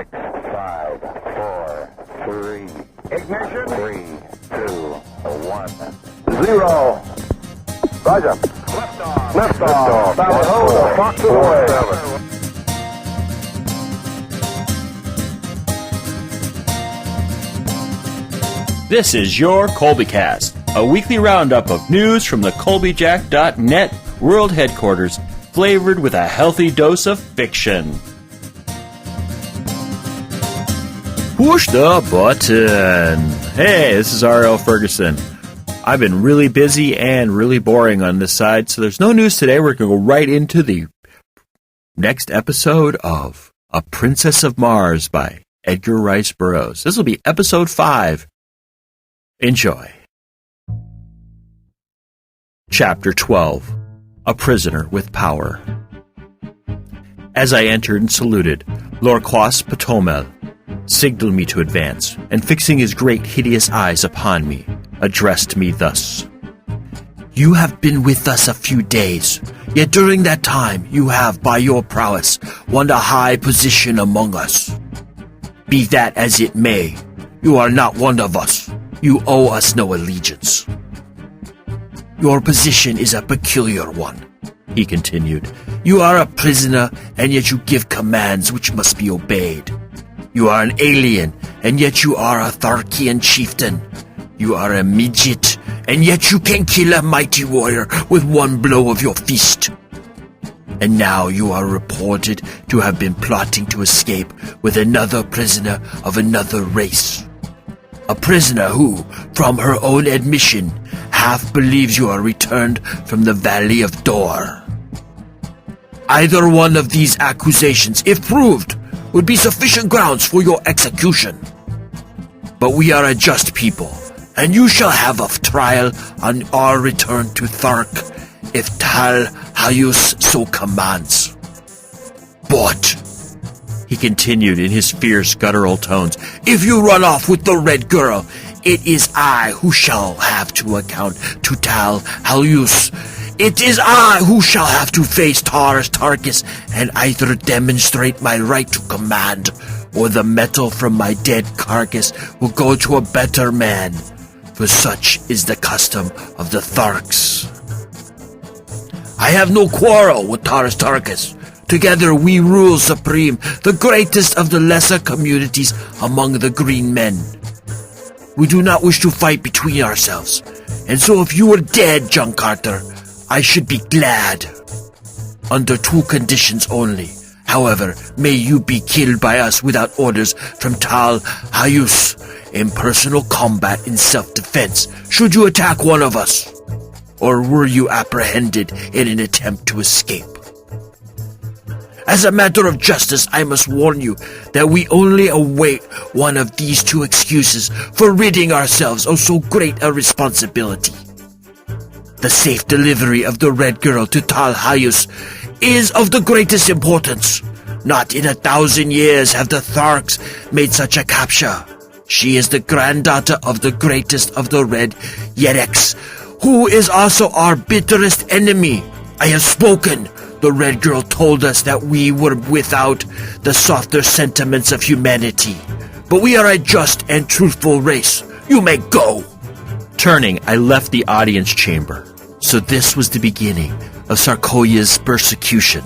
6, 5, 4, 3. Ignition. 3, 2, 1. 0. Roger. Liftoff. Liftoff. The Fox is away. This is your Colbycast, a weekly roundup of news from the Colbyjack.net world headquarters, flavored with a healthy dose of fiction. Push the button. Hey, this is R.L. Ferguson. I've been really busy and really boring on this side, so there's no news today. We're going to go right into the next episode of A Princess of Mars by Edgar Rice Burroughs. This will be episode 5. Enjoy. Chapter 12. A Prisoner with Power. As I entered and saluted, Lorquas Potomel signaled me to advance, and fixing his great hideous eyes upon me, addressed me thus. You have been with us a few days, yet during that time you have, by your prowess, won a high position among us. Be that as it may, you are not one of us. You owe us no allegiance. Your position is a peculiar one, he continued. You are a prisoner, and yet you give commands which must be obeyed. You are an alien, and yet you are a Tharkian chieftain. You are a midget, and yet you can kill a mighty warrior with one blow of your fist. And now you are reported to have been plotting to escape with another prisoner of another race. A prisoner who, from her own admission, half believes you are returned from the Valley of Dor. Either one of these accusations, if proved, would be sufficient grounds for your execution. But we are a just people, and you shall have a trial on our return to Thark, if Tal Hayus so commands. But, he continued in his fierce guttural tones, if you run off with the red girl, it is I who shall have to account to Tal Hayus. It is I who shall have to face Taurus Tarkus and either demonstrate my right to command, or the metal from my dead carcass will go to a better man, for such is the custom of the Tharks. I have no quarrel with Taurus Tarkus. Together we rule supreme, the greatest of the lesser communities among the green men. We do not wish to fight between ourselves, and so if you were dead, John Carter, I should be glad. Under 2 conditions only. However, may you be killed by us without orders from Tal Hayus in personal combat in self-defense, should you attack one of us. Or were you apprehended in an attempt to escape? As a matter of justice, I must warn you that we only await one of these 2 excuses for ridding ourselves of so great a responsibility. The safe delivery of the Red Girl to Tal Hayus is of the greatest importance. Not in 1,000 years have the Tharks made such a capture. She is the granddaughter of the greatest of the Red Yerex, who is also our bitterest enemy. I have spoken. The Red Girl told us that we were without the softer sentiments of humanity. But we are a just and truthful race. You may go. Turning, I left the audience chamber. So this was the beginning of Sarkoya's persecution.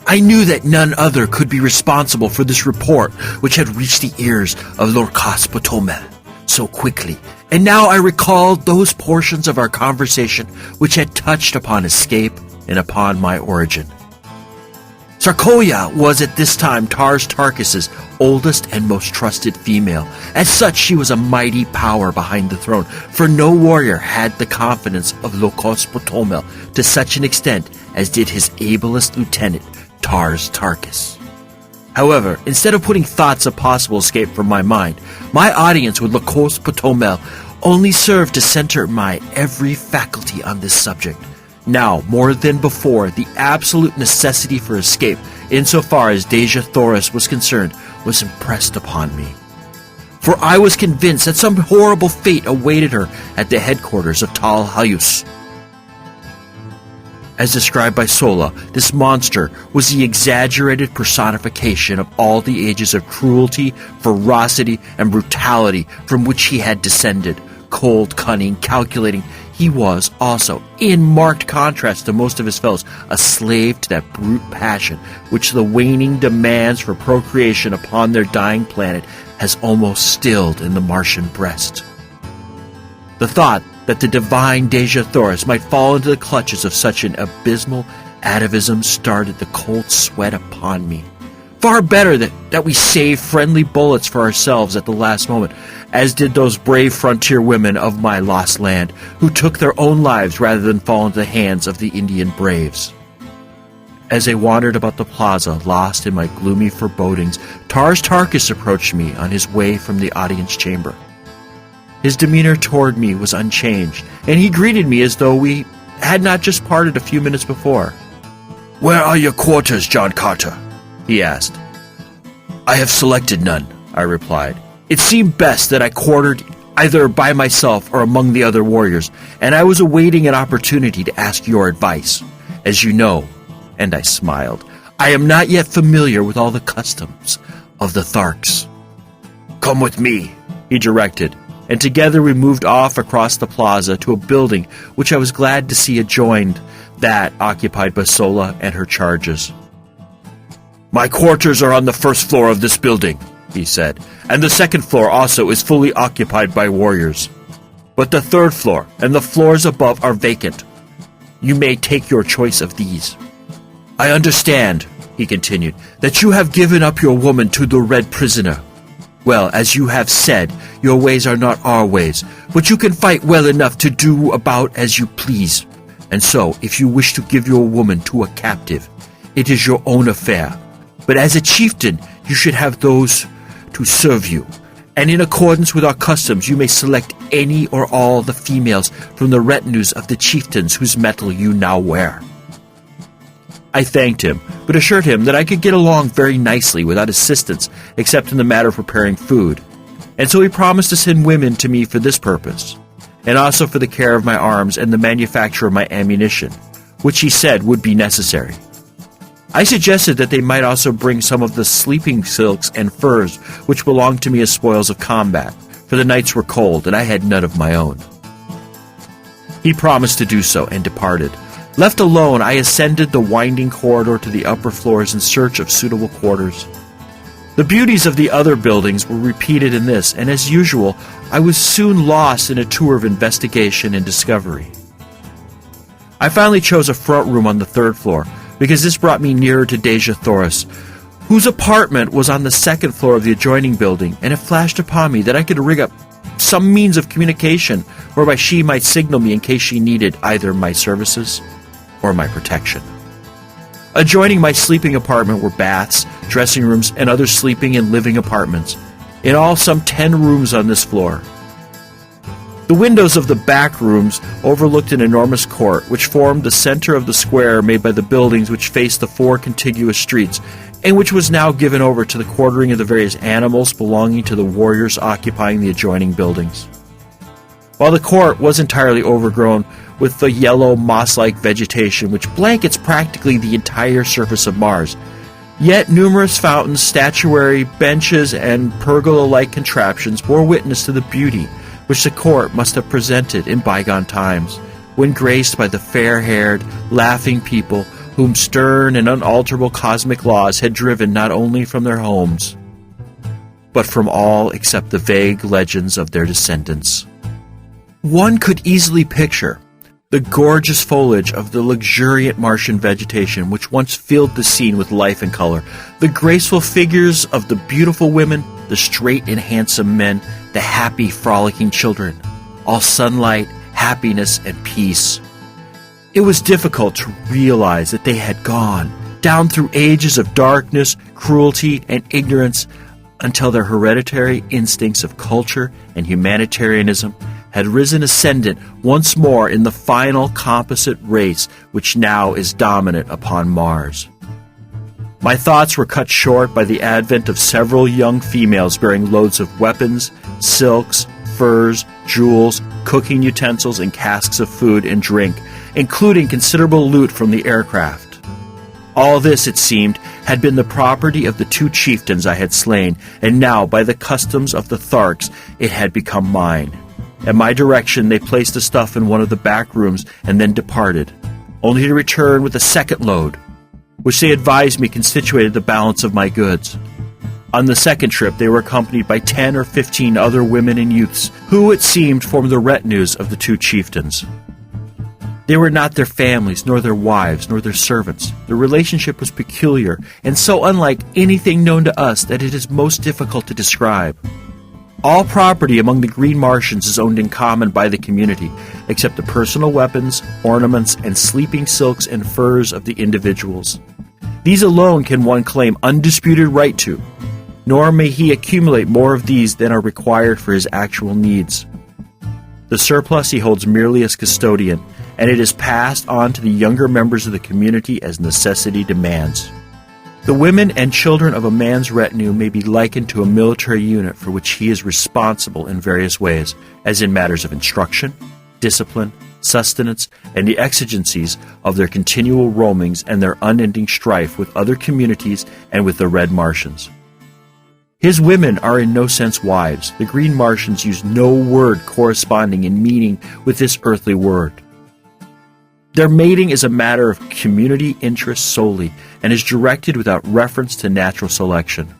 I knew that none other could be responsible for this report which had reached the ears of Lorquas Potomel so quickly, and now I recalled those portions of our conversation which had touched upon escape and upon my origin. Sarkoya was at this time Taurus Tarkus's oldest and most trusted female. As such, she was a mighty power behind the throne, for no warrior had the confidence of Lorquas Potomel to such an extent as did his ablest lieutenant, Taurus Tarkus. However, instead of putting thoughts of possible escape from my mind, my audience with Lorquas Potomel only served to center my every faculty on this subject. Now, more than before, the absolute necessity for escape, insofar as Dejah Thoris was concerned, was impressed upon me. For I was convinced that some horrible fate awaited her at the headquarters of Tal Hayus. As described by Sola, this monster was the exaggerated personification of all the ages of cruelty, ferocity, and brutality from which he had descended. Cold, cunning, calculating, he was also, in marked contrast to most of his fellows, a slave to that brute passion which the waning demands for procreation upon their dying planet has almost stilled in the Martian breast. The thought that the divine Dejah Thoris might fall into the clutches of such an abysmal atavism started the cold sweat upon me. Far better that we save friendly bullets for ourselves at the last moment, as did those brave frontier women of my lost land, who took their own lives rather than fall into the hands of the Indian braves. As I wandered about the plaza, lost in my gloomy forebodings, Tars Tarkas approached me on his way from the audience chamber. His demeanor toward me was unchanged, and he greeted me as though we had not just parted a few minutes before. "Where are your quarters, John Carter?" he asked. "I have selected none," I replied. "It seemed best that I quartered either by myself or among the other warriors, and I was awaiting an opportunity to ask your advice. As you know," and I smiled, "I am not yet familiar with all the customs of the Tharks." "Come with me," he directed, and together we moved off across the plaza to a building which I was glad to see adjoined that occupied by Sola and her charges. "My quarters are on the first floor of this building," he said, "and the second floor also is fully occupied by warriors. But the third floor and the floors above are vacant. You may take your choice of these. I understand," he continued, "that you have given up your woman to the Red Prisoner. Well, as you have said, your ways are not our ways, but you can fight well enough to do about as you please. And so, if you wish to give your woman to a captive, it is your own affair. But as a chieftain, you should have those to serve you. And in accordance with our customs, you may select any or all the females from the retinues of the chieftains whose metal you now wear." I thanked him, but assured him that I could get along very nicely without assistance except in the matter of preparing food, and so he promised to send women to me for this purpose, and also for the care of my arms and the manufacture of my ammunition, which he said would be necessary. I suggested that they might also bring some of the sleeping silks and furs which belonged to me as spoils of combat, for the nights were cold and I had none of my own. He promised to do so and departed. Left alone, I ascended the winding corridor to the upper floors in search of suitable quarters. The beauties of the other buildings were repeated in this, and as usual, I was soon lost in a tour of investigation and discovery. I finally chose a front room on the third floor, because this brought me nearer to Dejah Thoris, whose apartment was on the second floor of the adjoining building, and it flashed upon me that I could rig up some means of communication whereby she might signal me in case she needed either my services or my protection. Adjoining my sleeping apartment were baths, dressing rooms, and other sleeping and living apartments. In all, some 10 rooms on this floor. The windows of the back rooms overlooked an enormous court, which formed the center of the square made by the buildings which faced the 4 contiguous streets, and which was now given over to the quartering of the various animals belonging to the warriors occupying the adjoining buildings. While the court was entirely overgrown with the yellow moss-like vegetation which blankets practically the entire surface of Mars, yet numerous fountains, statuary, benches, and pergola-like contraptions bore witness to the beauty which the court must have presented in bygone times, when graced by the fair-haired, laughing people whom stern and unalterable cosmic laws had driven not only from their homes, but from all except the vague legends of their descendants. One could easily picture the gorgeous foliage of the luxuriant Martian vegetation which once filled the scene with life and color, the graceful figures of the beautiful women, the straight and handsome men, the happy, frolicking children, all sunlight, happiness, and peace. It was difficult to realize that they had gone down through ages of darkness, cruelty, and ignorance until their hereditary instincts of culture and humanitarianism had risen ascendant once more in the final composite race which now is dominant upon Mars. My thoughts were cut short by the advent of several young females bearing loads of weapons, silks, furs, jewels, cooking utensils, and casks of food and drink, including considerable loot from the aircraft. All this, it seemed, had been the property of the 2 chieftains I had slain, and now, by the customs of the Tharks, it had become mine. At my direction, they placed the stuff in one of the back rooms and then departed, only to return with a second load, which they advised me constituted the balance of my goods. On the second trip, they were accompanied by 10 or 15 other women and youths, who, it seemed, formed the retinues of the 2 chieftains. They were not their families, nor their wives, nor their servants. Their relationship was peculiar, and so unlike anything known to us that it is most difficult to describe. All property among the Green Martians is owned in common by the community, except the personal weapons, ornaments, and sleeping silks and furs of the individuals. These alone can one claim undisputed right to, nor may he accumulate more of these than are required for his actual needs. The surplus he holds merely as custodian, and it is passed on to the younger members of the community as necessity demands. The women and children of a man's retinue may be likened to a military unit for which he is responsible in various ways, as in matters of instruction, discipline, sustenance, and the exigencies of their continual roamings and their unending strife with other communities and with the Red Martians. His women are in no sense wives. The Green Martians use no word corresponding in meaning with this earthly word. Their mating is a matter of community interest solely, and is directed without reference to natural selection.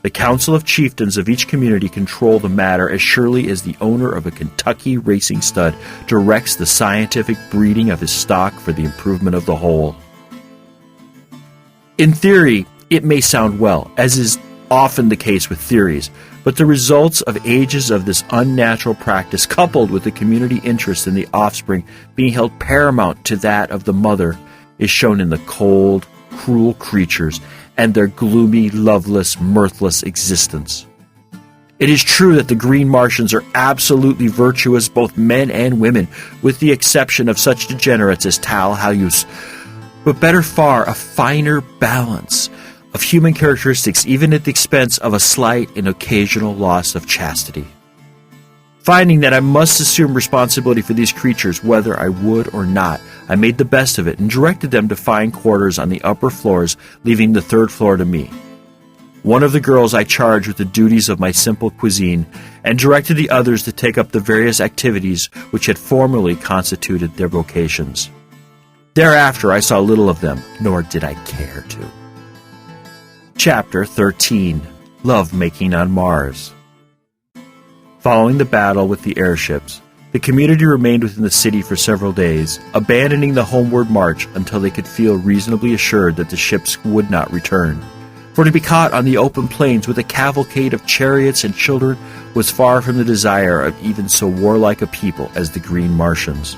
The Council of Chieftains of each community control the matter as surely as the owner of a Kentucky racing stud directs the scientific breeding of his stock for the improvement of the whole. In theory, it may sound well, as is often the case with theories, but the results of ages of this unnatural practice, coupled with the community interest in the offspring being held paramount to that of the mother, is shown in the cold, cruel creatures and their gloomy, loveless, mirthless existence. It is true that the Green Martians are absolutely virtuous, both men and women, with the exception of such degenerates as Tal Halus, but better far, a finer balance of human characteristics, even at the expense of a slight and occasional loss of chastity. Finding that I must assume responsibility for these creatures, whether I would or not, I made the best of it and directed them to find quarters on the upper floors, leaving the 3rd floor to me. One of the girls I charged with the duties of my simple cuisine, and directed the others to take up the various activities which had formerly constituted their vocations. Thereafter I saw little of them, nor did I care to. Chapter 13. Love-Making on Mars. Following the battle with the airships, the community remained within the city for several days, abandoning the homeward march until they could feel reasonably assured that the ships would not return. For to be caught on the open plains with a cavalcade of chariots and children was far from the desire of even so warlike a people as the Green Martians.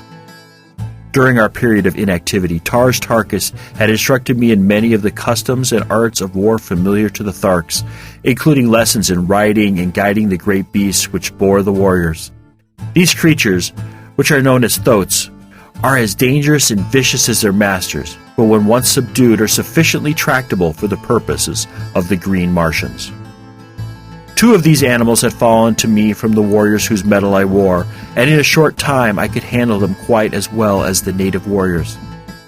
During our period of inactivity, Dejah Thoris had instructed me in many of the customs and arts of war familiar to the Tharks, including lessons in riding and guiding the great beasts which bore the warriors. These creatures, which are known as thoats, are as dangerous and vicious as their masters, but when once subdued are sufficiently tractable for the purposes of the Green Martians. 2 of these animals had fallen to me from the warriors whose metal I wore, and in a short time I could handle them quite as well as the native warriors.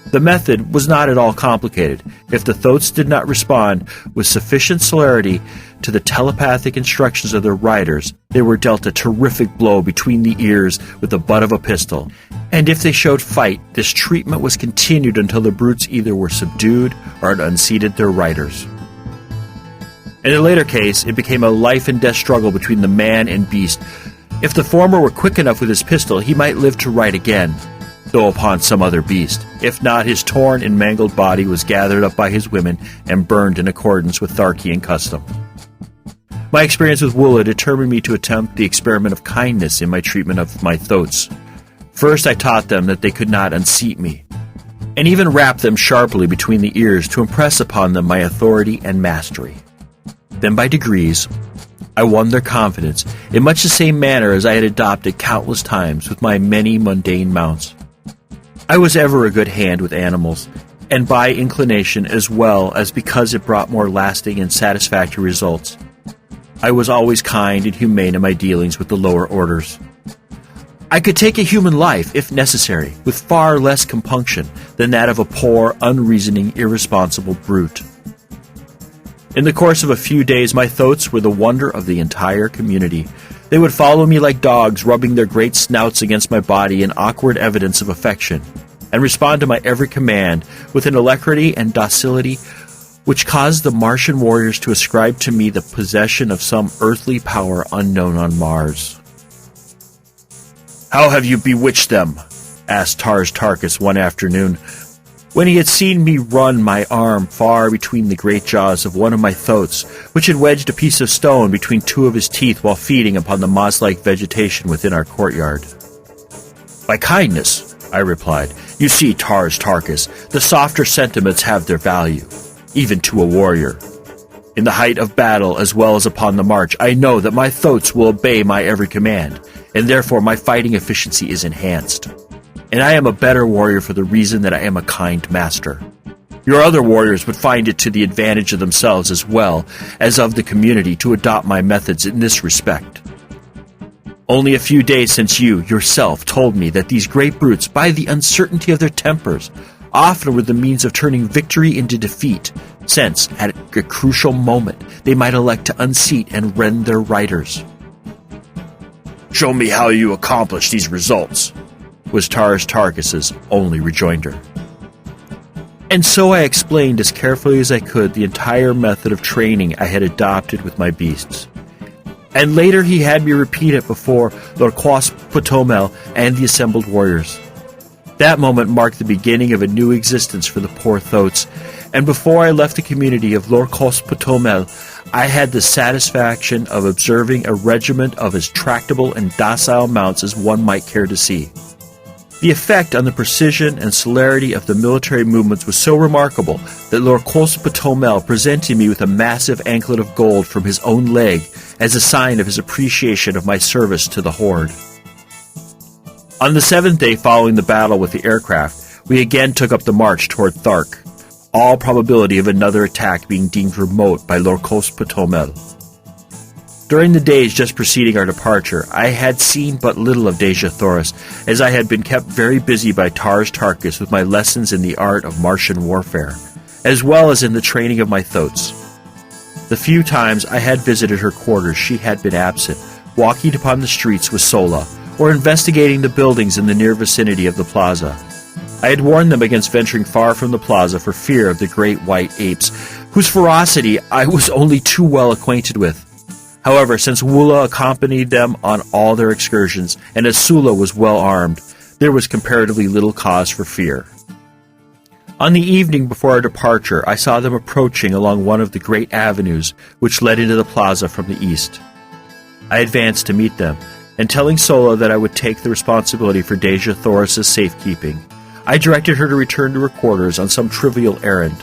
The method was not at all complicated. If the thoats did not respond with sufficient celerity to the telepathic instructions of their riders, they were dealt a terrific blow between the ears with the butt of a pistol, and if they showed fight, this treatment was continued until the brutes either were subdued or had unseated their riders. In a later case, it became a life-and-death struggle between the man and beast. If the former were quick enough with his pistol, he might live to ride again, though upon some other beast. If not, his torn and mangled body was gathered up by his women and burned in accordance with Tharkian custom. My experience with Woola determined me to attempt the experiment of kindness in my treatment of my thoats. First, I taught them that they could not unseat me, and even rapped them sharply between the ears to impress upon them my authority and mastery. Then by degrees, I won their confidence in much the same manner as I had adopted countless times with my many mundane mounts. I was ever a good hand with animals, and by inclination as well as because it brought more lasting and satisfactory results. I was always kind and humane in my dealings with the lower orders. I could take a human life, if necessary, with far less compunction than that of a poor, unreasoning, irresponsible brute. In the course of a few days, my thoats were the wonder of the entire community. They would follow me like dogs, rubbing their great snouts against my body in awkward evidence of affection, and respond to my every command with an alacrity and docility which caused the Martian warriors to ascribe to me the possession of some earthly power unknown on Mars. "How have you bewitched them?" asked Dejah Thoris one afternoon, when he had seen me run my arm far between the great jaws of one of my thoats, which had wedged a piece of stone between two of his teeth while feeding upon the moss-like vegetation within our courtyard. "By kindness," I replied. "You see, Dejah Thoris, the softer sentiments have their value, even to a warrior. In the height of battle as well as upon the march, I know that my thoats will obey my every command, and therefore my fighting efficiency is enhanced. And I am a better warrior for the reason that I am a kind master. Your other warriors would find it to the advantage of themselves as well as of the community to adopt my methods in this respect. Only a few days since you, yourself, told me that these great brutes, by the uncertainty of their tempers, often were the means of turning victory into defeat, since, at a crucial moment, they might elect to unseat and rend their riders." "Show me how you accomplish these results," was Dejah Thoris's only rejoinder. And so I explained as carefully as I could the entire method of training I had adopted with my beasts. And later he had me repeat it before Lorquas Potomel and the assembled warriors. That moment marked the beginning of a new existence for the poor thoats, and before I left the community of Lorquas Potomel, I had the satisfaction of observing a regiment of as tractable and docile mounts as one might care to see. The effect on the precision and celerity of the military movements was so remarkable that Lorquas Potomel presented me with a massive anklet of gold from his own leg as a sign of his appreciation of my service to the horde. On the 7th day following the battle with the aircraft, we again took up the march toward Thark, all probability of another attack being deemed remote by Lorquas Potomel. During the days just preceding our departure, I had seen but little of Dejah Thoris, as I had been kept very busy by Dejah Thoris with my lessons in the art of Martian warfare, as well as in the training of my thoats. The few times I had visited her quarters, she had been absent, walking upon the streets with Sola, or investigating the buildings in the near vicinity of the plaza. I had warned them against venturing far from the plaza for fear of the great white apes, whose ferocity I was only too well acquainted with. However, since Wula accompanied them on all their excursions, and as Sula was well armed, there was comparatively little cause for fear. On the evening before our departure, I saw them approaching along one of the great avenues which led into the plaza from the east. I advanced to meet them, and telling Sola that I would take the responsibility for Dejah Thoris's safekeeping, I directed her to return to her quarters on some trivial errand.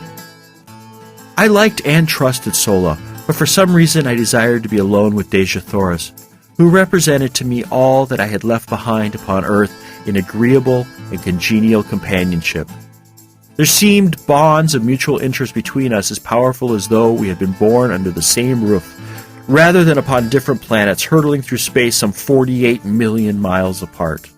I liked and trusted Sola, but for some reason I desired to be alone with Dejah Thoris, who represented to me all that I had left behind upon earth in agreeable and congenial companionship. There seemed bonds of mutual interest between us as powerful as though we had been born under the same roof, rather than upon different planets hurtling through space some 48 million miles apart.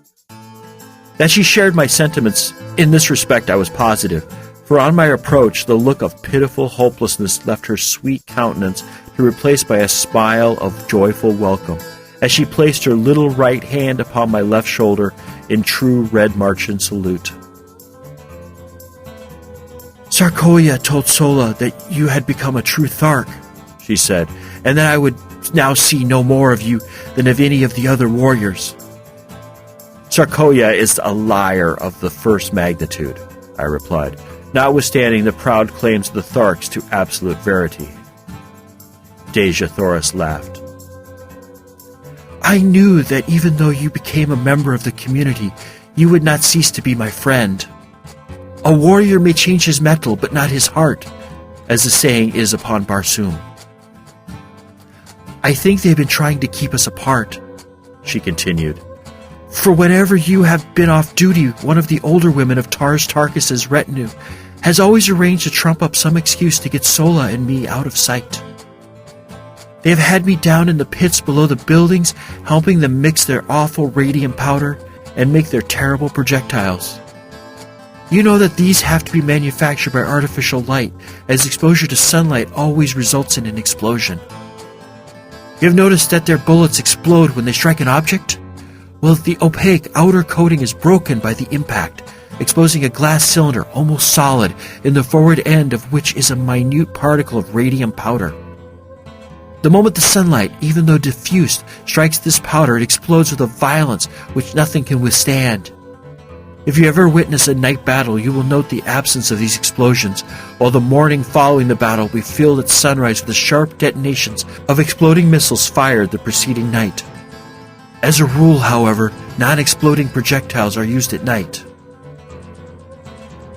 That she shared my sentiments in this respect I was positive, for on my approach the look of pitiful hopelessness left her sweet countenance to be replaced by a smile of joyful welcome, as she placed her little right hand upon my left shoulder in true Red Martian salute. "Sarkoia told Sola that you had become a true Thark," she said, "and that I would now see no more of you than of any of the other warriors." "Sarkoia is a liar of the first magnitude," I replied, notwithstanding the proud claims of the Tharks to absolute verity. Dejah Thoris laughed. "I knew that even though you became a member of the community, you would not cease to be my friend. A warrior may change his metal, but not his heart, as the saying is upon Barsoom. I think they've been trying to keep us apart," she continued. "For whenever you have been off duty, one of the older women of Dejah Thoris's retinue has always arranged to trump up some excuse to get Sola and me out of sight." They have had me down in the pits below the buildings, helping them mix their awful radium powder and make their terrible projectiles. You know that these have to be manufactured by artificial light, as exposure to sunlight always results in an explosion. You have noticed that their bullets explode when they strike an object? Well, the opaque outer coating is broken by the impact, exposing a glass cylinder almost solid, in the forward end of which is a minute particle of radium powder. The moment the sunlight, even though diffused, strikes this powder, it explodes with a violence which nothing can withstand. If you ever witness a night battle, you will note the absence of these explosions, while the morning following the battle will be filled at sunrise with the sharp detonations of exploding missiles fired the preceding night. As a rule, however, non-exploding projectiles are used at night.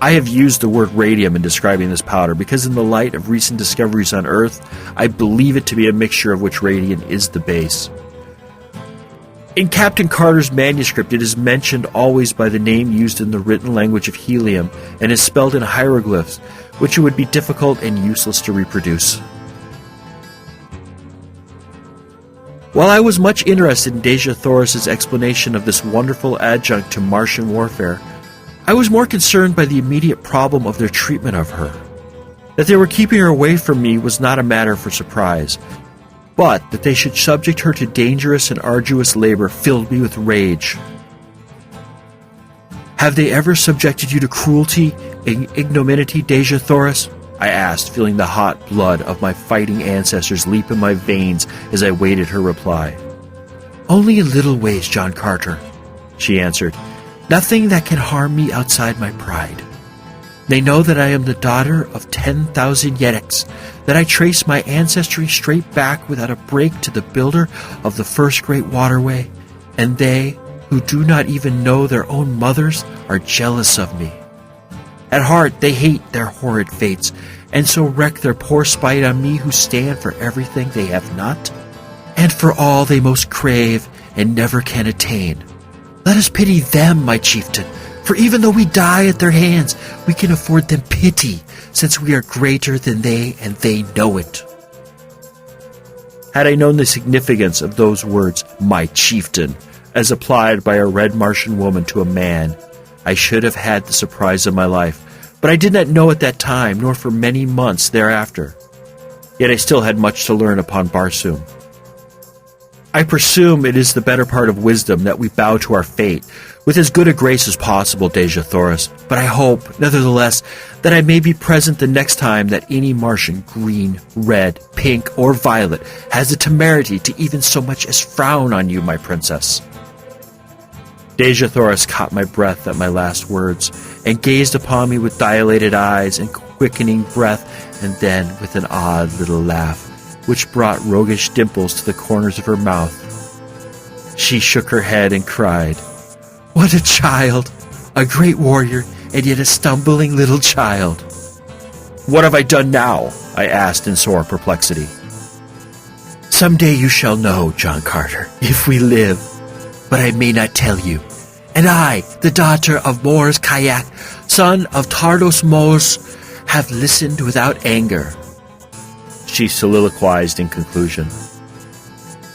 I have used the word radium in describing this powder because in the light of recent discoveries on Earth, I believe it to be a mixture of which radium is the base. In Captain Carter's manuscript, it is mentioned always by the name used in the written language of Helium and is spelled in hieroglyphs, which it would be difficult and useless to reproduce. While I was much interested in Dejah Thoris' explanation of this wonderful adjunct to Martian warfare, I was more concerned by the immediate problem of their treatment of her. That they were keeping her away from me was not a matter for surprise, but that they should subject her to dangerous and arduous labor filled me with rage. "Have they ever subjected you to cruelty and ignominy, Dejah Thoris?" I asked, feeling the hot blood of my fighting ancestors leap in my veins as I waited her reply. "Only in little ways, John Carter," she answered. "Nothing that can harm me outside my pride. They know that I am the daughter of 10,000 Yetics, that I trace my ancestry straight back without a break to the builder of the first great waterway, and they, who do not even know their own mothers, are jealous of me. At heart they hate their horrid fates, and so wreak their poor spite on me who stand for everything they have not, and for all they most crave and never can attain. Let us pity them, my chieftain, for even though we die at their hands, we can afford them pity, since we are greater than they and they know it." Had I known the significance of those words, "my chieftain," as applied by a red Martian woman to a man, I should have had the surprise of my life, but I did not know at that time, nor for many months thereafter. Yet I still had much to learn upon Barsoom. I presume it is the better part of wisdom that we bow to our fate, with as good a grace as possible, Dejah Thoris, but I hope, nevertheless, that I may be present the next time that any Martian, green, red, pink, or violet, has the temerity to even so much as frown on you, my princess. Dejah Thoris caught my breath at my last words, and gazed upon me with dilated eyes and quickening breath, and then with an odd little laugh, which brought roguish dimples to the corners of her mouth. She shook her head and cried, "What a child! A great warrior, and yet a stumbling little child." "What have I done now?" I asked in sore perplexity. "Someday you shall know, John Carter, if we live, but I may not tell you. And I, the daughter of Mors Kayak, son of Tardos Mors, have listened without anger," she soliloquized in conclusion.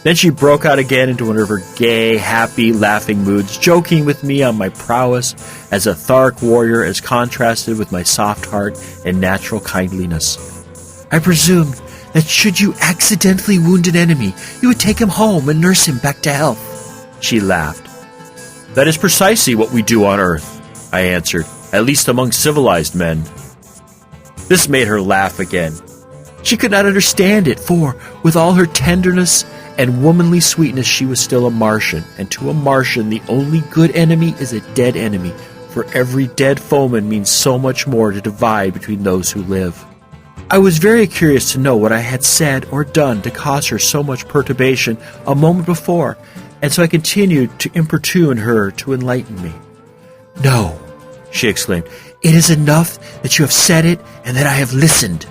Then she broke out again into one of her gay, happy, laughing moods, joking with me on my prowess as a Thark warrior as contrasted with my soft heart and natural kindliness. "I presumed that should you accidentally wound an enemy, you would take him home and nurse him back to health," she laughed. "That is precisely what we do on Earth," I answered, "at least among civilized men." This made her laugh again. She could not understand it, for, with all her tenderness and womanly sweetness, she was still a Martian, and to a Martian the only good enemy is a dead enemy, for every dead foeman means so much more to divide between those who live. I was very curious to know what I had said or done to cause her so much perturbation a moment before, and so I continued to importune her to enlighten me. "No," she exclaimed, "it is enough that you have said it and that I have listened.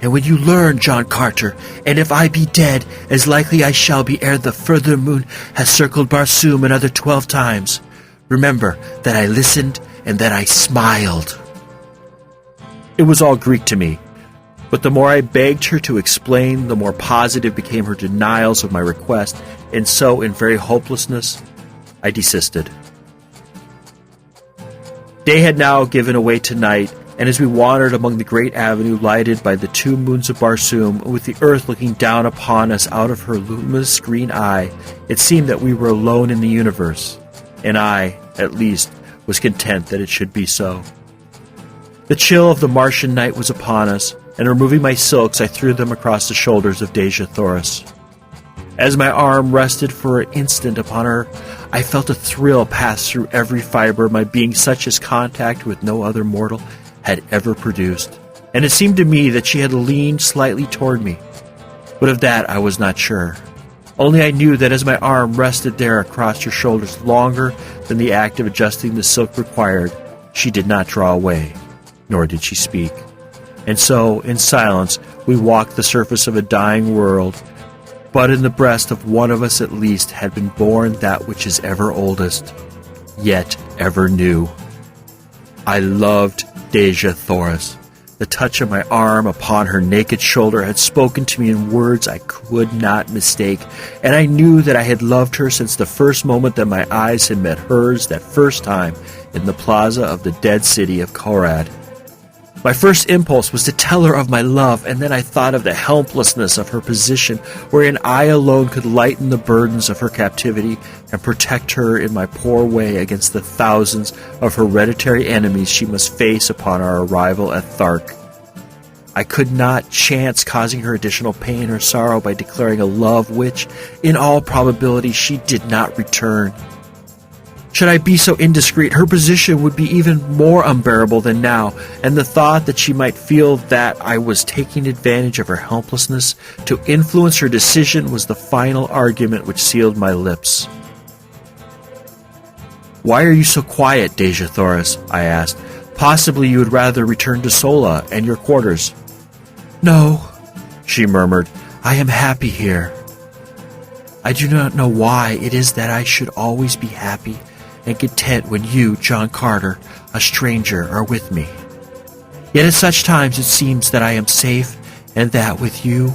And when you learn, John Carter, and if I be dead, as likely I shall be ere the further moon has circled Barsoom another 12 times, remember that I listened and that I smiled." It was all Greek to me, But the more I begged her to explain, the more positive became her denials of my request, and so, in very hopelessness, I desisted. Day had now given away to night, and as we wandered among the great avenue lighted by the 2 moons of Barsoom, with the earth looking down upon us out of her luminous green eye, it seemed that we were alone in the universe, and I, at least, was content that it should be so. The chill of the Martian night was upon us, and removing my silks, I threw them across the shoulders of Dejah Thoris. As my arm rested for an instant upon her, I felt a thrill pass through every fiber of my being, such as contact with no other mortal had ever produced, and it seemed to me that she had leaned slightly toward me. But of that I was not sure. Only I knew that as my arm rested there across her shoulders longer than the act of adjusting the silk required, she did not draw away, nor did she speak. And so, in silence, we walked the surface of a dying world, but in the breast of one of us at least had been born that which is ever oldest, yet ever new. I loved Dejah Thoris. The touch of my arm upon her naked shoulder had spoken to me in words I could not mistake, and I knew that I had loved her since the first moment that my eyes had met hers that first time in the plaza of the dead city of Korad. My first impulse was to tell her of my love, and then I thought of the helplessness of her position, wherein I alone could lighten the burdens of her captivity and protect her in my poor way against the thousands of hereditary enemies she must face upon our arrival at Thark. I could not chance causing her additional pain or sorrow by declaring a love which, in all probability, she did not return. Should I be so indiscreet, her position would be even more unbearable than now, and the thought that she might feel that I was taking advantage of her helplessness to influence her decision was the final argument which sealed my lips. "Why are you so quiet, Dejah Thoris?" I asked. "Possibly you would rather return to Sola and your quarters." "No," she murmured. "I am happy here. I do not know why it is that I should always be happy and content when you, John Carter, a stranger, are with me. Yet at such times it seems that I am safe, and that with you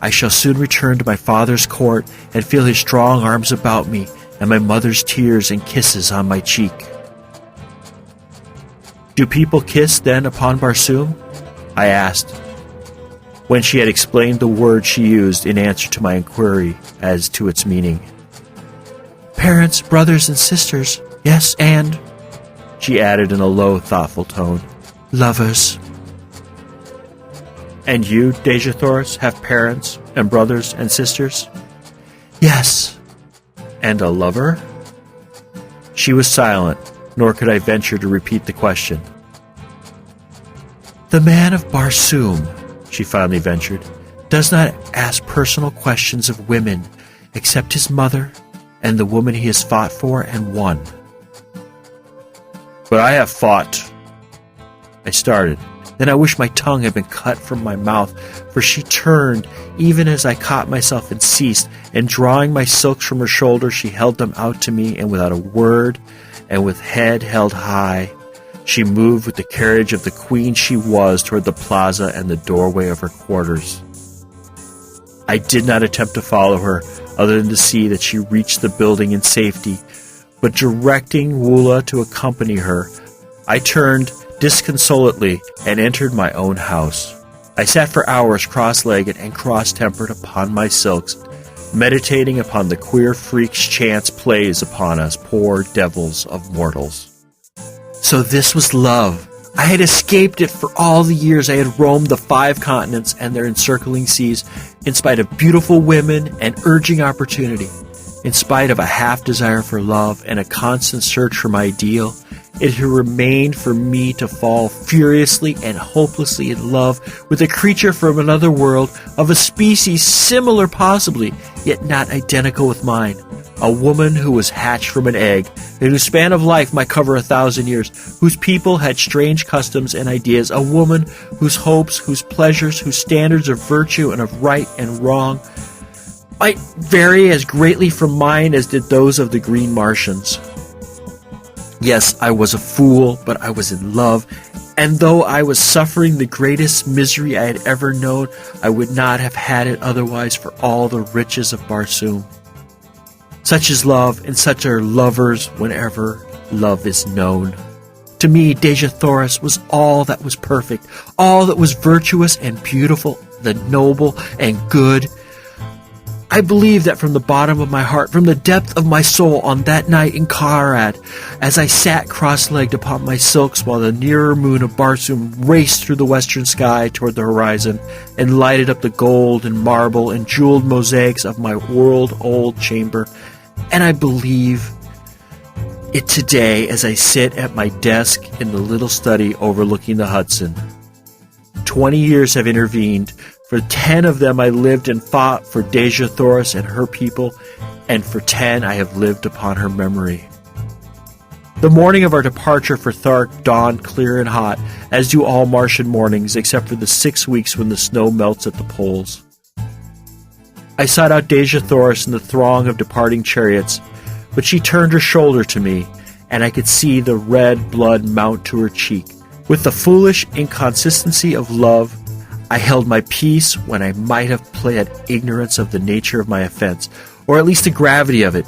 I shall soon return to my father's court and feel his strong arms about me and my mother's tears and kisses on my cheek." "Do people kiss then upon Barsoom?" I asked, when she had explained the word she used in answer to my inquiry as to its meaning. "Parents, brothers, and sisters, yes, and," she added in a low, thoughtful tone, "lovers." "And you, Dejah Thoris, have parents and brothers and sisters?" "Yes." "And a lover?" She was silent, nor could I venture to repeat the question. "The man of Barsoom," she finally ventured, "does not ask personal questions of women, except his mother and the woman he has fought for and won." "But I have fought—" I started. Then I wished my tongue had been cut from my mouth, for she turned, even as I caught myself, and ceased, and drawing my silks from her shoulder, she held them out to me, and without a word, and with head held high, she moved with the carriage of the queen she was toward the plaza and the doorway of her quarters. I did not attempt to follow her, other than to see that she reached the building in safety, but directing Woola to accompany her, I turned disconsolately and entered my own house. I sat for hours cross-legged and cross-tempered upon my silks, meditating upon the queer freak's chance plays upon us poor devils of mortals. So this was love. I had escaped it for all the years I had roamed the 5 continents and their encircling seas, in spite of beautiful women and urging opportunity. In spite of a half-desire for love and a constant search for my ideal, it had remained for me to fall furiously and hopelessly in love with a creature from another world, of a species similar possibly, yet not identical with mine. A woman who was hatched from an egg, and whose span of life might cover 1,000 years, whose people had strange customs and ideas, a woman whose hopes, whose pleasures, whose standards of virtue and of right and wrong might vary as greatly from mine as did those of the green Martians. Yes, I was a fool, but I was in love, And though I was suffering the greatest misery I had ever known, I would not have had it otherwise for all the riches of Barsoom. Such is love, and such are lovers whenever love is known. To me, Dejah Thoris was all that was perfect, all that was virtuous and beautiful, the noble and good. I believe that from the bottom of my heart, from the depth of my soul, on that night in Karad, as I sat cross-legged upon my silks while the nearer moon of Barsoom raced through the western sky toward the horizon and lighted up the gold and marble and jeweled mosaics of my world-old chamber, and I believe it today as I sit at my desk in the little study overlooking the Hudson. 20 years have intervened. For 10 of them I lived and fought for Dejah Thoris and her people, and for 10 I have lived upon her memory. The morning of our departure for Thark dawned clear and hot, as do all Martian mornings, except for the 6 weeks when the snow melts at the poles. I sought out Dejah Thoris in the throng of departing chariots, but she turned her shoulder to me, and I could see the red blood mount to her cheek. With the foolish inconsistency of love, I held my peace when I might have pled ignorance of the nature of my offense, or at least the gravity of it,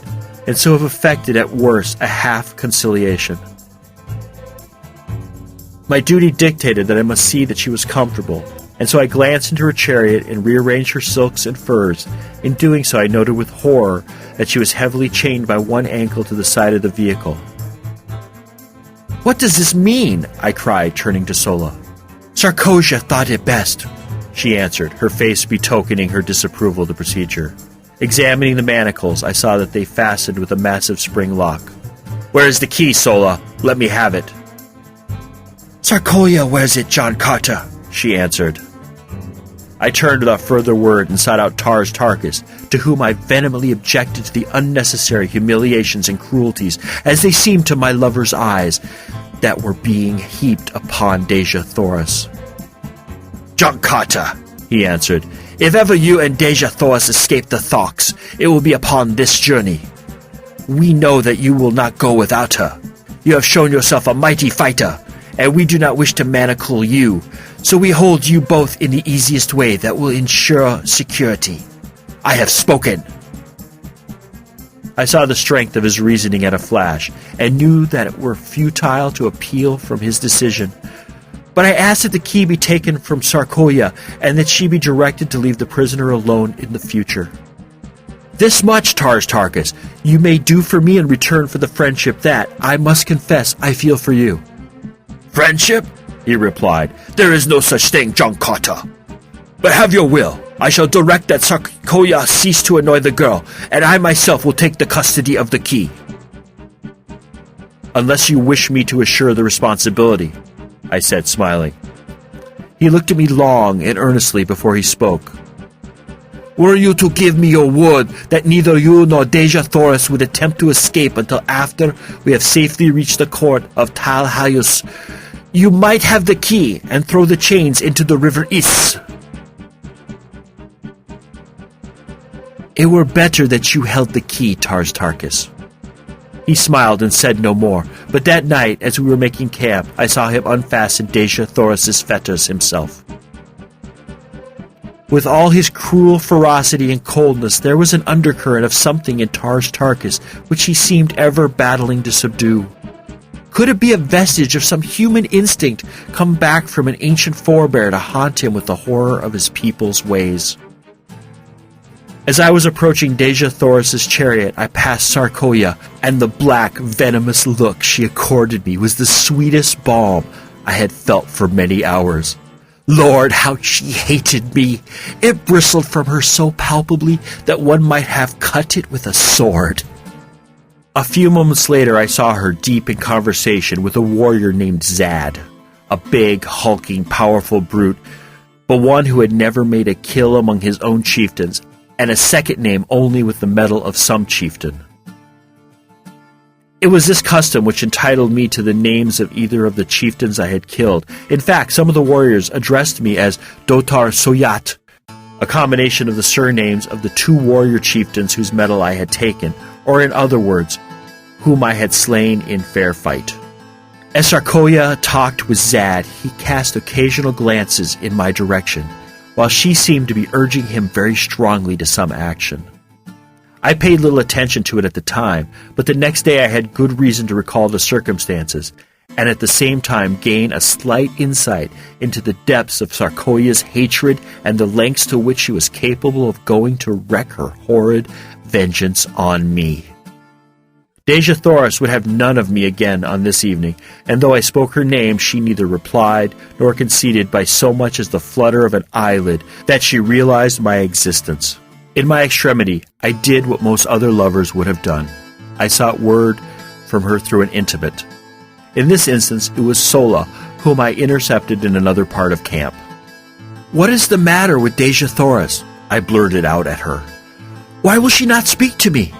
and so have effected at worst a half-conciliation. My duty dictated that I must see that she was comfortable, and so I glanced into her chariot and rearranged her silks and furs. In doing so, I noted with horror that she was heavily chained by one ankle to the side of the vehicle. "What does this mean?" I cried, turning to Sola. "Sarkosia thought it best," she answered, her face betokening her disapproval of the procedure. Examining the manacles, I saw that they fastened with a massive spring lock. "Where is the key, Sola? Let me have it." "Sarkosia wears it, John Carter," she answered. I turned without further word and sought out Tars Tarkas, to whom I vehemently objected to the unnecessary humiliations and cruelties, as they seemed to my lover's eyes, that were being heaped upon Dejah Thoris. "John Carter," he answered, "if ever you and Dejah Thoris escape the Tharks, it will be upon this journey. We know that you will not go without her. You have shown yourself a mighty fighter, and we do not wish to manacle you, so we hold you both in the easiest way that will ensure security. I have spoken." I saw the strength of his reasoning at a flash, and knew that it were futile to appeal from his decision. But I asked that the key be taken from Sarkosia, and that she be directed to leave the prisoner alone in the future. "This much, Tars Tarkas, you may do for me in return for the friendship that, I must confess, I feel for you." "Friendship?" he replied. "There is no such thing, John Carter. But have your will. I shall direct that Sarkosia cease to annoy the girl, and I myself will take the custody of the key." "Unless you wish me to assure the responsibility," I said, smiling. He looked at me long and earnestly before he spoke. "Were you to give me your word that neither you nor Dejah Thoris would attempt to escape until after we have safely reached the court of Tal Hayus, you might have the key and throw the chains into the river Is." "It were better that you held the key, Tars Tarkas." He smiled and said no more, but that night, as we were making camp, I saw him unfasten Dejah Thoris's fetters himself. With all his cruel ferocity and coldness, there was an undercurrent of something in Tars Tarkas which he seemed ever battling to subdue. Could it be a vestige of some human instinct come back from an ancient forebear to haunt him with the horror of his people's ways? As I was approaching Dejah Thoris's chariot, I passed Sarkosia, and the black, venomous look she accorded me was the sweetest balm I had felt for many hours. Lord, how she hated me! It bristled from her so palpably that one might have cut it with a sword. A few moments later, I saw her deep in conversation with a warrior named Zad, a big, hulking, powerful brute, but one who had never made a kill among his own chieftains, and a second name only with the medal of some chieftain. It was this custom which entitled me to the names of either of the chieftains I had killed. In fact, some of the warriors addressed me as Dotar Soyat, a combination of the surnames of the two warrior chieftains whose medal I had taken, or in other words, whom I had slain in fair fight. As Sarkoya talked with Zad, he cast occasional glances in my direction, while she seemed to be urging him very strongly to some action. I paid little attention to it at the time, but the next day I had good reason to recall the circumstances, and at the same time gain a slight insight into the depths of Sarkoya's hatred and the lengths to which she was capable of going to wreak her horrid vengeance on me. Dejah Thoris would have none of me again on this evening, and though I spoke her name, she neither replied nor conceded by so much as the flutter of an eyelid that she realized my existence. In my extremity, I did what most other lovers would have done. I sought word from her through an intimate. In this instance, it was Sola, whom I intercepted in another part of camp. "What is the matter with Dejah Thoris?" I blurted out at her. "Why will she not speak to me?"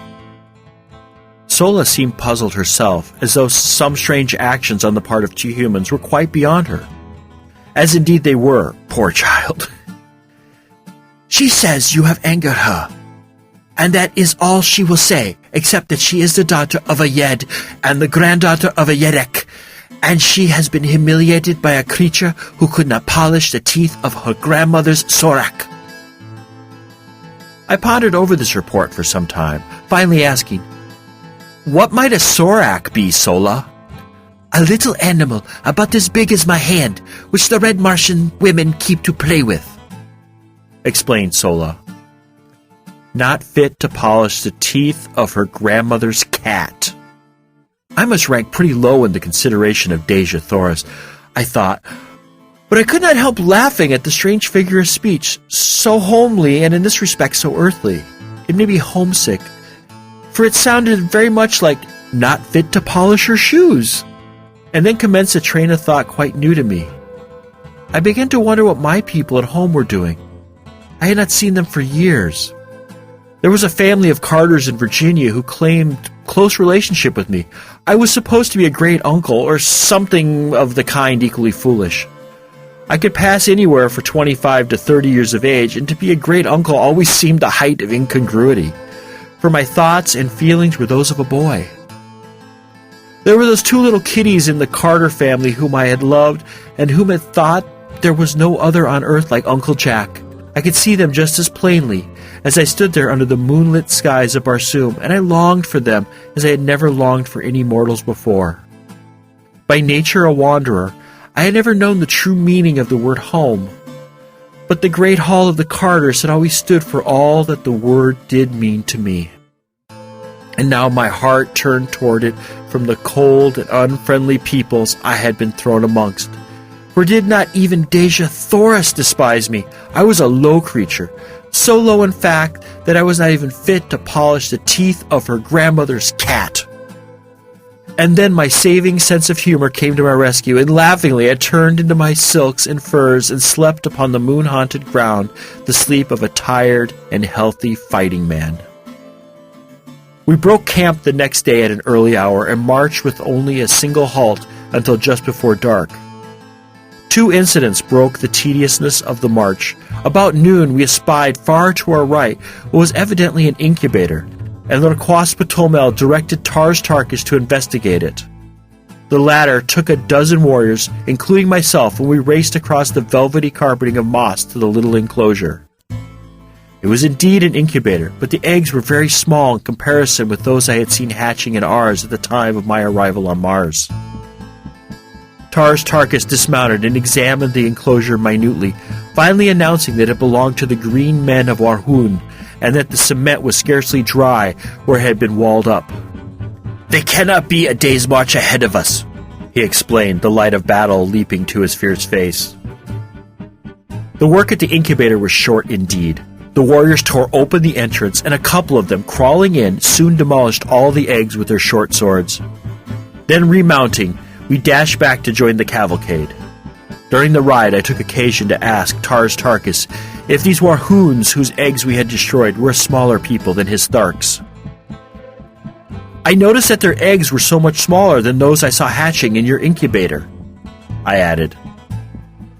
Sola seemed puzzled herself, as though some strange actions on the part of two humans were quite beyond her. As indeed they were, poor child. "She says you have angered her, and that is all she will say, except that she is the daughter of a Yed and the granddaughter of a Yedek, and she has been humiliated by a creature who could not polish the teeth of her grandmother's Sorak." I pondered over this report for some time, finally asking, "What might a Sorak be, Sola?" "A little animal about as big as my hand, which the red Martian women keep to play with," explained Sola. Not fit to polish the teeth of her grandmother's cat. I must rank pretty low in the consideration of Dejah Thoris, I thought, but I could not help laughing at the strange figure of speech, so homely and in this respect so earthly. It made me homesick, for it sounded very much like not fit to polish her shoes, and then commenced a train of thought quite new to me. I began to wonder what my people at home were doing. I had not seen them for years. There was a family of Carters in Virginia who claimed close relationship with me. I was supposed to be a great uncle or something of the kind equally foolish. I could pass anywhere for 25 to 30 years of age, and to be a great uncle always seemed the height of incongruity, for my thoughts and feelings were those of a boy. There were those two little kiddies in the Carter family whom I had loved and whom had thought there was no other on earth like Uncle Jack. I could see them just as plainly as I stood there under the moonlit skies of Barsoom, and I longed for them as I had never longed for any mortals before. By nature a wanderer, I had never known the true meaning of the word home, but the great hall of the Carters had always stood for all that the word did mean to me. And now my heart turned toward it from the cold and unfriendly peoples I had been thrown amongst. For did not even Dejah Thoris despise me? I was a low creature, so low in fact that I was not even fit to polish the teeth of her grandmother's cat. And then my saving sense of humor came to my rescue, and laughingly I turned into my silks and furs and slept upon the moon-haunted ground the sleep of a tired and healthy fighting man. We broke camp the next day at an early hour and marched with only a single halt until just before dark. Two incidents broke the tediousness of the march. About noon we espied far to our right what was evidently an incubator, and Lorquas Patomel directed Tars Tarkas to investigate it. The latter took a dozen warriors, including myself, and we raced across the velvety carpeting of moss to the little enclosure. It was indeed an incubator, but the eggs were very small in comparison with those I had seen hatching in ours at the time of my arrival on Mars. Tars Tarkas dismounted and examined the enclosure minutely, finally announcing that it belonged to the green men of Warhoon, and that the cement was scarcely dry where it had been walled up. "They cannot be a day's march ahead of us," he explained, the light of battle leaping to his fierce face. The work at the incubator was short indeed. The warriors tore open the entrance, and a couple of them, crawling in, soon demolished all the eggs with their short swords. Then remounting, we dashed back to join the cavalcade. During the ride, I took occasion to ask Tars Tarkas if these Warhoons whose eggs we had destroyed were a smaller people than his Tharks. "I noticed that their eggs were so much smaller than those I saw hatching in your incubator," I added.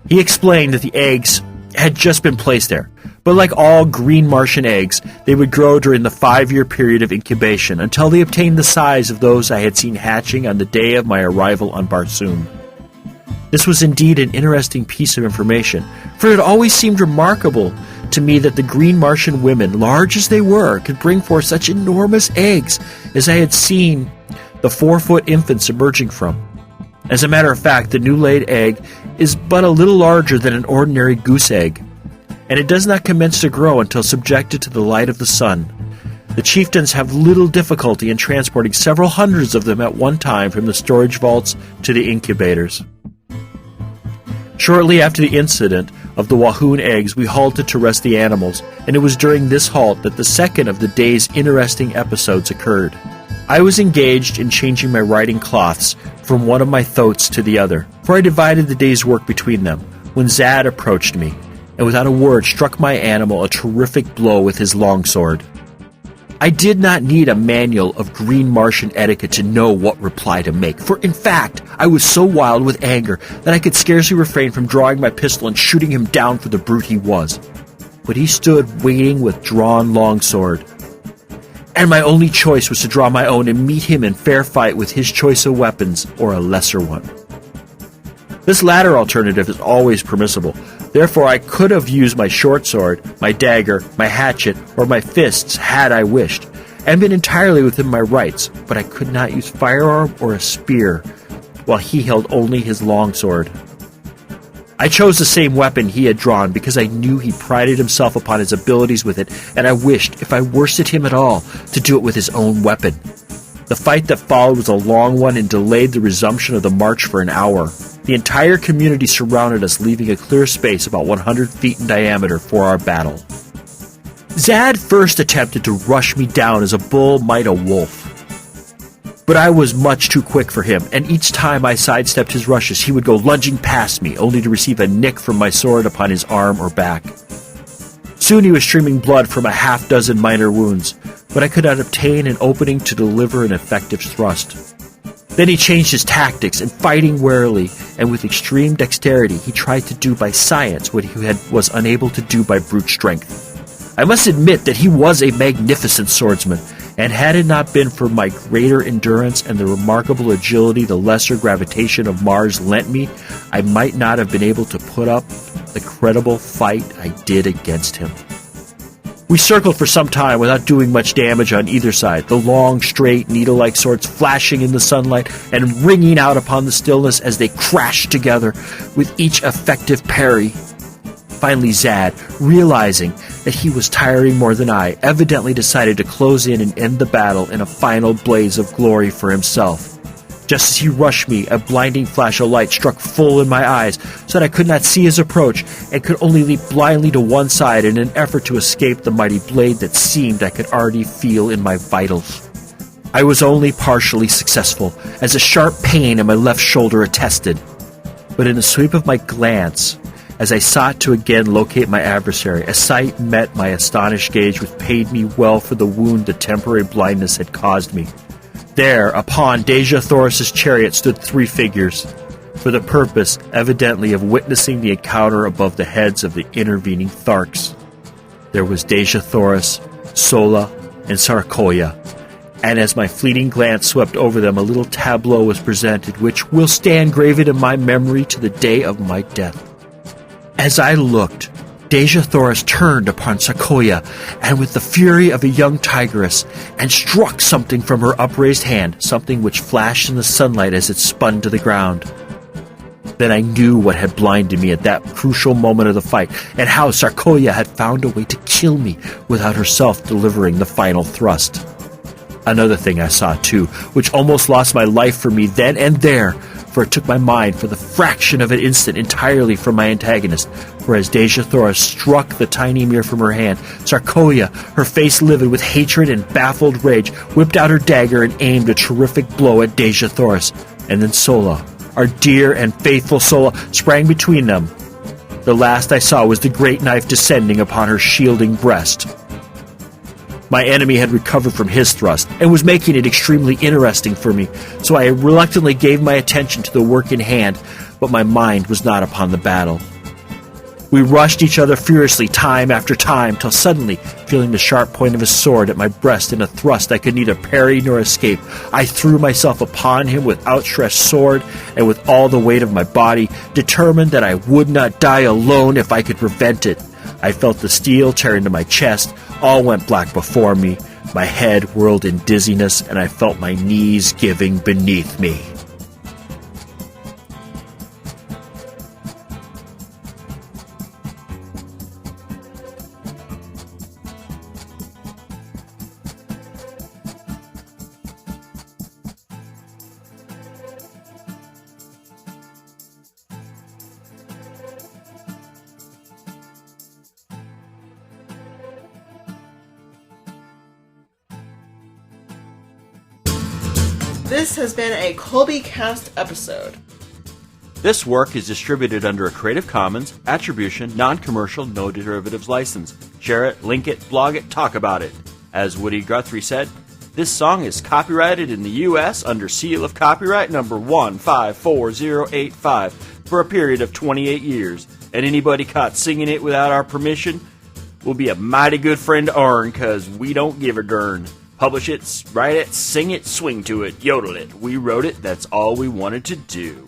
He explained that the eggs had just been placed there, But like all green Martian eggs, they would grow during the 5-year period of incubation until they obtained the size of those I had seen hatching on the day of my arrival on Barsoom. This was indeed an interesting piece of information, for it always seemed remarkable to me that the green Martian women, large as they were, could bring forth such enormous eggs as I had seen the 4-foot infants emerging from. As a matter of fact, the new-laid egg is but a little larger than an ordinary goose egg, and it does not commence to grow until subjected to the light of the sun. The chieftains have little difficulty in transporting several hundreds of them at one time from the storage vaults to the incubators. Shortly after the incident of the Wahoon eggs, we halted to rest the animals, and it was during this halt that the second of the day's interesting episodes occurred. I was engaged in changing my riding cloths from one of my thoats to the other, for I divided the day's work between them, when Zad approached me, and without a word struck my animal a terrific blow with his longsword. I did not need a manual of green Martian etiquette to know what reply to make, for in fact I was so wild with anger that I could scarcely refrain from drawing my pistol and shooting him down for the brute he was. But he stood waiting with drawn longsword, and my only choice was to draw my own and meet him in fair fight with his choice of weapons or a lesser one. This latter alternative is always permissible. Therefore, I could have used my short sword, my dagger, my hatchet, or my fists had I wished, and been entirely within my rights, but I could not use firearm or a spear, while he held only his longsword. I chose the same weapon he had drawn because I knew he prided himself upon his abilities with it, and I wished, if I worsted him at all, to do it with his own weapon. The fight that followed was a long one and delayed the resumption of the march for an hour. The entire community surrounded us, leaving a clear space about 100 feet in diameter for our battle. Zad first attempted to rush me down as a bull might a wolf, but I was much too quick for him, and each time I sidestepped his rushes, he would go lunging past me, only to receive a nick from my sword upon his arm or back. Soon he was streaming blood from a half-dozen minor wounds, but I could not obtain an opening to deliver an effective thrust. Then he changed his tactics, and fighting warily and with extreme dexterity, he tried to do by science what he was unable to do by brute strength. I must admit that he was a magnificent swordsman, and had it not been for my greater endurance and the remarkable agility the lesser gravitation of Mars lent me, I might not have been able to put up the credible fight I did against him. We circled for some time without doing much damage on either side, the long, straight, needle-like swords flashing in the sunlight and ringing out upon the stillness as they crashed together with each effective parry. Finally, Zad, realizing that he was tiring more than I, evidently decided to close in and end the battle in a final blaze of glory for himself. Just as he rushed me, a blinding flash of light struck full in my eyes, so that I could not see his approach, and could only leap blindly to one side in an effort to escape the mighty blade that seemed I could already feel in my vitals. I was only partially successful, as a sharp pain in my left shoulder attested. But in the sweep of my glance, as I sought to again locate my adversary, a sight met my astonished gaze which paid me well for the wound the temporary blindness had caused me. There, upon Dejah Thoris' chariot, stood 3 figures, for the purpose, evidently, of witnessing the encounter above the heads of the intervening Tharks. There was Dejah Thoris, Sola, and Sarkoya, and as my fleeting glance swept over them, a little tableau was presented, which will stand graven in my memory to the day of my death. As I looked, Dejah Thoris turned upon Sarkoya, and with the fury of a young tigress, and struck something from her upraised hand, something which flashed in the sunlight as it spun to the ground. Then I knew what had blinded me at that crucial moment of the fight, and how Sarkoya had found a way to kill me without herself delivering the final thrust. Another thing I saw, too, which almost lost my life for me then and there, for it took my mind for the fraction of an instant entirely from my antagonist, for as Dejah Thoris struck the tiny mirror from her hand, Sarkoya, her face livid with hatred and baffled rage, whipped out her dagger and aimed a terrific blow at Dejah Thoris, and then Sola, our dear and faithful Sola, sprang between them. The last I saw was the great knife descending upon her shielding breast. My enemy had recovered from his thrust, and was making it extremely interesting for me, so I reluctantly gave my attention to the work in hand, but my mind was not upon the battle. We rushed each other furiously time after time, till suddenly, feeling the sharp point of his sword at my breast in a thrust I could neither parry nor escape, I threw myself upon him with outstretched sword, and with all the weight of my body, determined that I would not die alone if I could prevent it. I felt the steel tear into my chest, all went black before me, my head whirled in dizziness, and I felt my knees giving beneath me. This has been a Colbycast episode. This work is distributed under a Creative Commons Attribution, Non-Commercial, No Derivatives license. Share it, link it, blog it, talk about it. As Woody Guthrie said, this song is copyrighted in the U.S. under seal of copyright number 154085 for a period of 28 years, and anybody caught singing it without our permission will be a mighty good friend to ourn, cause we don't give a darn. Publish it, write it, sing it, swing to it, yodel it. We wrote it, that's all we wanted to do.